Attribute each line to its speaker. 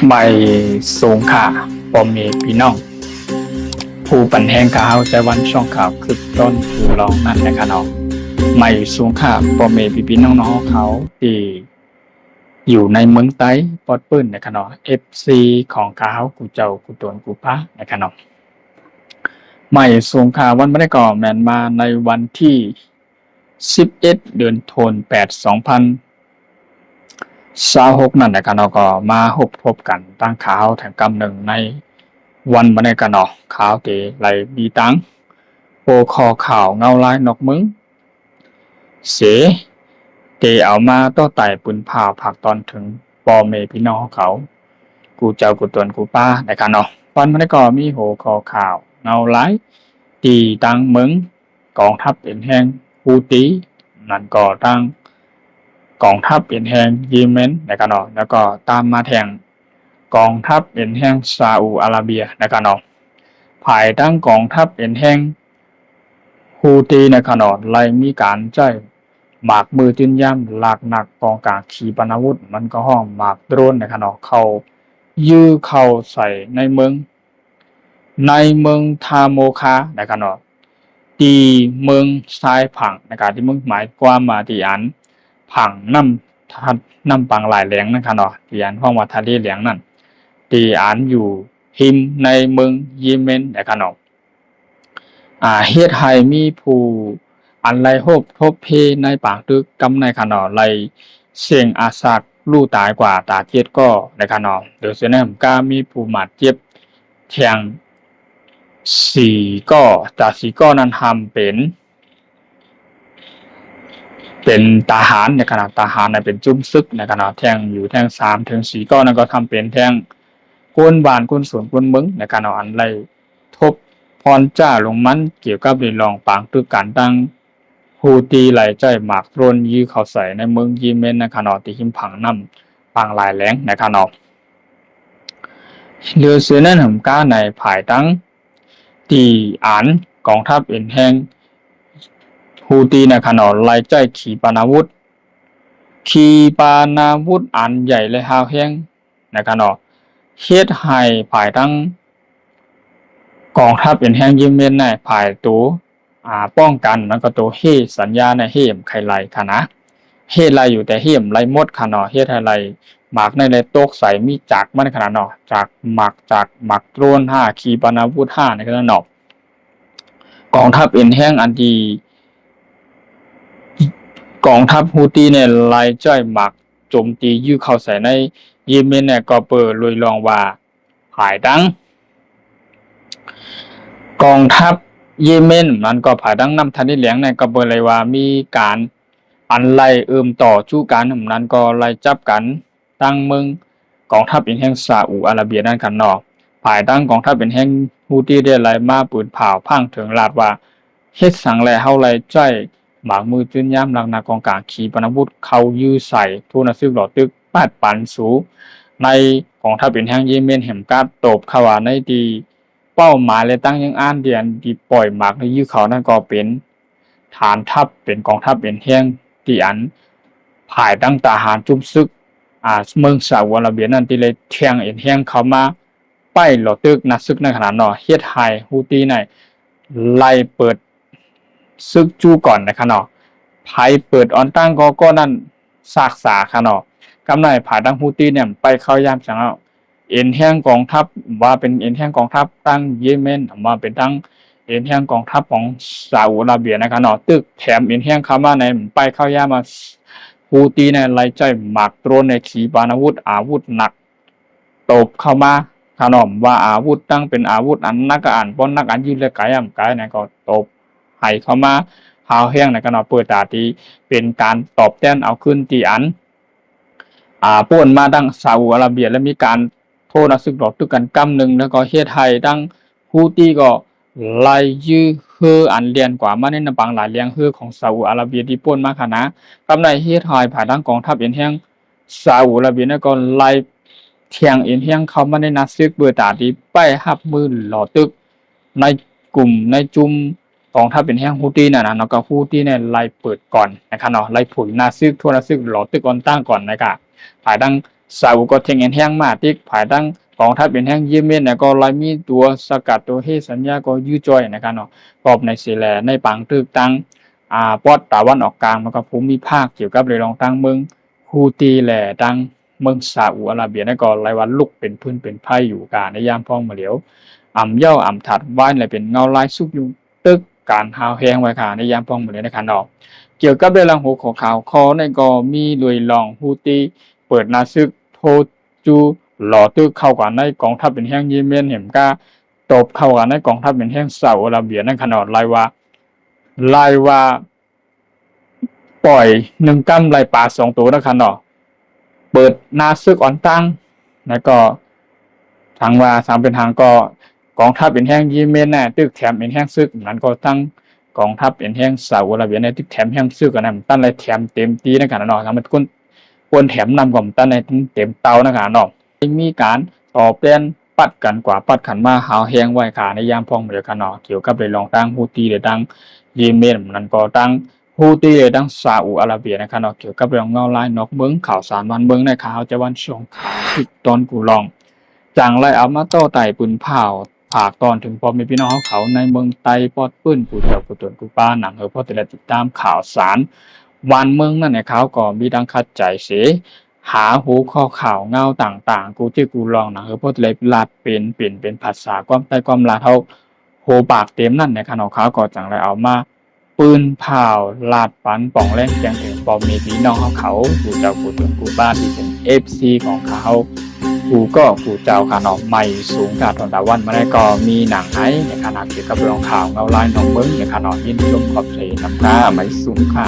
Speaker 1: ใบสูงขาปอมเมพี่น้องผู้ปันแหงข่าวใจวันช่องข่าวคือต้นผู้รองนั่นนะคะน้องใบสูงขาปอมเมพี่น้องเขาที่อยู่ในเมืองไต้ปอดปื้นนะคะน้อง FC ของข่าวกูเจ้ากูตวนกูป้านะคะน้องใหม่สูงขาวันไม่ได้ก่อแมนมาในวันที่11เดือนธันวาคม26นั่นแหละกันเนาะก็มาพบกันตั้งข่าวแถงกำหนึ่งในวันบันไดกันเนาะข่าวที่ไหลมีตังโอคอข่าวเงาลายนกมึงเสที่เอามาต่อไต่ปืนผ่าผักตอนถึงปอเมพี่น้องเขากูเจ้ากูตวนกูป้าในกันเนาะวันบันไดก็มีโหคอข่าวเงาลายตีตังมึงกองทัพเอ็นแห้งฮูตีนั่นก็ตั้งกองทัพเอ็นแห่งเยเมนนะครับเนาะแล้วก็ตามมาแทงกองทัพเอ็นแห่งซาอุอาระเบียนะครับเนาะภายตั้งกองทัพเอ็นแห่งฮูตีนะครับเนาะไล่มีการใจหมากมือจิ้นย่ำหลากหนักกองกลางขีปนาวุธมันก็ห้องหมากโดรนนะครับเนาะเขายื้อเข้าใส่ในเมืองทาโมคานะครับเนาะตีเมืองทรายผังนะครับที่มึงหมายความมาที่อันผังน้ำปังหลายแหลงนะครับเนาะที่อันห้องวัดทะเลแหลงนั่นที่อันอยู่หิมในเมืองเยเมนนะครับเนาะเฮ็ดให้มีผู้อันไรโฮบทบเพในปากตึกกำในคะเนาะไรเสียงอาสักลู่ตายกว่าตาเจ็ดก็นะครับเนาะเดี๋ยวเสียแนมก็มีผู้บาดเจ็บแทงสี่ก็จากสี่ก็นั้นทำเป็นทหารในขณะทหารเป็นจุ้มซึกในขณะแทงอยู่แทง3 ถึง 4ก็นั่นก็ทำเป็นแทงก้นบานก้นสวนก้นมึงในขณะอันไรทบพรจ้าลงมันเกี่ยวกับเรื่องรองปางตึกการตั้งฮูตีไหลใจหมากโรนยื้อเข้าใส่ในเมืองเยเมนในขณะที่หิมผังน้ำปางหลายแหลงในขณะเรือเสือนั่นหำก้าในภายตั้งตีอันกองทัพเอ็นแห้งฮูตีในขณะไล่ใจขีปนาวุธอันใหญ่และฮาวแห้งในขณะเฮ็ดให้ภายตั้งกองทัพเอ็นแห้งเยเมนในภายตัวป้องกันแล้วก็ตัวเฮสัญญาในเฮมไข่ไหลค่ะนะเฮไหลอยู่แต่เฮมไหลหมดค่ะเนาะเฮไหลหมากในไรตกใส่มีจักมันขนาดเนาะจากหมักโดรน5ขีปนาวุธ5ในขนาดเนาะกองทัพเอ็นแห้งอันดีกองทัพฮูตีเนี่ยไล่จ้อยหมักโจมตียื้อเข้าใส่ในเยเมนเนี่ยก็เปิดลุยลองว่าภายตั้งกองทัพเยเมนมันก็ภายตั้งน้ำทันที่เหลียงเนี่ยก็เปิดเลยว่ามีการอันไล่ต่อจู้กันนั้นก็ไล่จับกันตั้งเมืองกองทัพเป็นแห่งซาอุอาระเบียนั่นกันเนาะภายตั้งกองทัพเป็นแห่งฮูตีได้ไล่มาปืนเผาพังถึงลาดว่าเฮ็ดสังแลเฮาไล่จ้อยหมากมือจื้นย่ำลังนากองกลางขีปนาวุธเขายื้อใส่ทุนซึกหลอดตึก8 ปันสูในกองทัพเป็นแห่งเยเมนแห่งการตบเขาว่าในดีเป้าหมายและตั้งยังอ่านเดียนดีปล่อยหมากในยื้อเขานั่นก็เป็นฐานทัพเป็นกองทัพเป็นแห่งที่อันภายตั้งทหารจุ่มซึกเมืองซาอุอาระเบียนั่นที่เลยแทงเอ็นแห่งเขามาไปหลอดตึกนักซึกในขนาดเนาะเฮ็ดให้ฮูตีในไล่เปิดซึกจู้ก่อนนะคะเนาะไผเปิดออนตั้งก็นั่นซากษาค่ะเนาะกำไรผาตั้งฮูตีเนี่ยไปเข้ายามจังเอาเอ็นแห่งกองทัพว่าเป็นเอ็นแห่งกองทัพตั้งเยเมนว่าเป็นตั้งเอ็นแห่งกองทัพของซาอุอาระเบียนะคะเนาะตึกแถมเอ็นแห่งเข้ามาในไปเข้ายามมาฮูตีในไล่ใจหมักโดรนในขีปนาวุธอาวุธหนักตบเข้ามาค่ะเนาะว่าอาวุธตั้งเป็นอาวุธอันนักอ่านป้นนักอันยืดและกายกายเนี่ยก็ตบให้เข้ามาหาวแห้งในกันเปิดตาตีเป็นการตอบแทนเอาขึ้นตีอันป่วนมาดังซาอุอาระเบียและมีการโทษนักศึกหลอกตึกกันกำหนึ่งแล้วก็เฮ็ดให้ดังฮูตี้ก็ไล่ยื้อเฮืออันเรียนกว่ามาในน้ำปังหลายเลี้ยงเฮือของซาอุอาระเบียที่ป่วนมาค่ะนะกำไรเฮ็ดให้ผ่านดังกองทัพเอ็นแห้งซาอุอาระเบียนั่นก็ไล่เทียงเอ็นแห้งเข้ามาในนักศึกเปิดตาตีไปหับมือหล่อตึกในกลุ่มในจุ่มกองทัพเป็นแห่งฮูตี้นะเนาะก็ฮูตี้เนี่ยไล่เปิดก่อนนะครับเนาะไล่ผุยนาซึกทั่วนาซึกหลอดตึกออนตั้งก่อนนะครับภายดัง ซาอุก็เทงแห้งมาติกภายตั้งกองทัพเป็นแห้งเยเมนเนี่ยก็ลอยมีตัวสกัดตัวเฮสัญญาก็ยื้อจ่อยนะครับเนาะปอบในซีแลในปังตึกตั้งปอดตะวันออกกลางมันก็ภูมิภาคเกี่ยวกับเรื่องตั้งเมืองฮูตีแหล่ตั้งเมืองซาอุอาระเบียนั่นก็รายวันลุกเป็นพื้นเป็นไพ่อยู่กาในยามพ้องมาเหลียวเย่าถัดไว้เลยเป็นเงาลายซุกอยู่ตึกการหาวแหงไว้ค่ะในยามพ้องมาเหลียวนะครับเนาะเกี่ยวกับเรื่องหัวของข่าวคอในก็มีลุยลองฮูตีเปิดนาซึกโทจูหล่อตึกเข้ากันในกองทัพเป็นแห้งเยเมนเห็นก้าตบเข้ากันในกองทัพเป็นแห้งซาอุอาระเบียนั่นขนาดลายว่าปล่อย1กัมลายปลา2ตัวนะครับเนาะเปิดนาซึกอ่อนตั้งแล้วก็ทางว่าทางเป็นทางก็กองทัพเป็นแห้งเยเมนน่ะตึกแถมเป็นแห้งซึกนั้นก็ตั้งกองทัพเป็นแห้งซาอุอาระเบียในตึกแถมแห้งซึกกันนั้นตั้งเลยแถมเต็มตีนะครับเนาะทางมันควรแถมนำก่อนตั้งในเต็มเตานะครับเนาะมีการตอบแทนปัดกันกว่าปัดขันมาหาวแหงไว้ค่ะในยามพองเหมือนกันเนาะเกี่ยวกับเรื่องลองตั้งฮูตีหรือตั้งเยเมนนั้นก็ตั้งฮูตีหรือตั้งซาอุอาระเบียนะครับเนาะเกี่ยวกับเรื่องเงาลายนอกเมืองข่าวสารวันเมืองในข่าวจะวันช่วงข่าวที่ตอนกูลองจังไรเอามาต่อไต่ปืนเผาผากตอนถึงพอมีพี่น้องเขาในเมืองไตปอดปื้นปูเจ้าปูตวนปูป้าหนังพอแต่ละติดตามข่าวสารวันเมืองนั่นเนี่ยเขาก็มีดังคัดใจเสียหาหูข้อข่าวเงาต่างๆกูที่กูลองพอแต่ละลาดเป็นภาษาความใต้ความลาเท่าโหปากเต็มนั่นเนี่ยเขาก็จังไรเอามาปืนเผาลาดปันป่องแรงแกงถึงพอมีพี่น้องเขาปูเจ้าปูตวนปูป้าที่เป็น FC ของเขากูก็กูเจ้าค่ะเนาะไม่สูงค่ะตอนตะวันมาได้ก็มีหนังไห้ในขณะเกี่ยวกับเรื่องข่าวเงาลายน้องเบิ้งในขณะยินชมขอบใจน้ำตาไม่สูงค่ะ